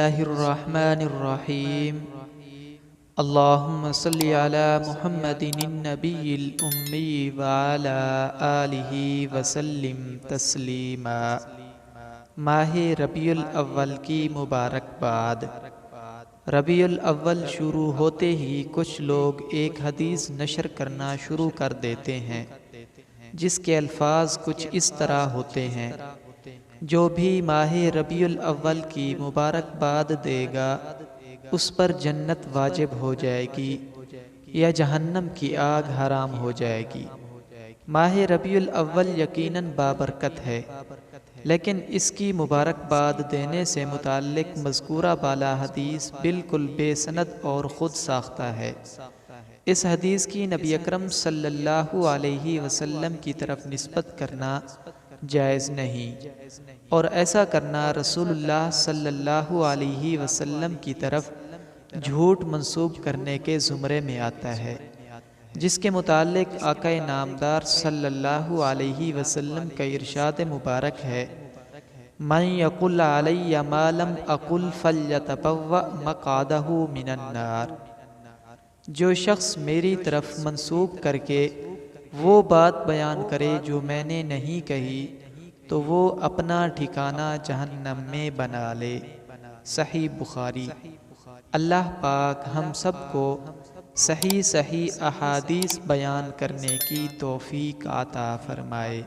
اللہ الرحمن الرحیم اللہم صلی علی محمد النبی الامی وعلی آلہ وسلم تسلیما۔ ماہ ربیع الاول کی مبارکباد۔ ربیع الاول شروع ہوتے ہی کچھ لوگ ایک حدیث نشر کرنا شروع کر دیتے ہیں جس کے الفاظ کچھ اس طرح ہوتے ہیں: جو بھی ماہ ربیع الاول کی مبارکباد دے گا اس پر جنت واجب ہو جائے گی یا جہنم کی آگ حرام ہو جائے گی۔ ماہ ربیع الاول یقیناً بابرکت ہے، لیکن اس کی مبارکباد دینے سے متعلق مذکورہ بالا حدیث بالکل بے سند اور خود ساختہ ہے۔ اس حدیث کی نبی اکرم صلی اللہ علیہ وسلم کی طرف نسبت کرنا جائز نہیں، اور ایسا کرنا رسول اللہ صلی اللہ علیہ وسلم کی طرف جھوٹ منسوب کرنے کے زمرے میں آتا ہے، جس کے متعلق آقا نامدار صلی اللہ علیہ وسلم کا ارشاد مبارک ہے: من یقل علی ما لم اقل فلیتبوأ مقعدہ من النار۔ جو شخص میری طرف منسوب کر کے وہ بات بیان کرے جو میں نے نہیں کہی تو وہ اپنا ٹھکانہ جہنم میں بنا لے۔ صحیح بخاری۔ اللہ پاک ہم سب کو صحیح احادیث بیان کرنے کی توفیق عطا فرمائے۔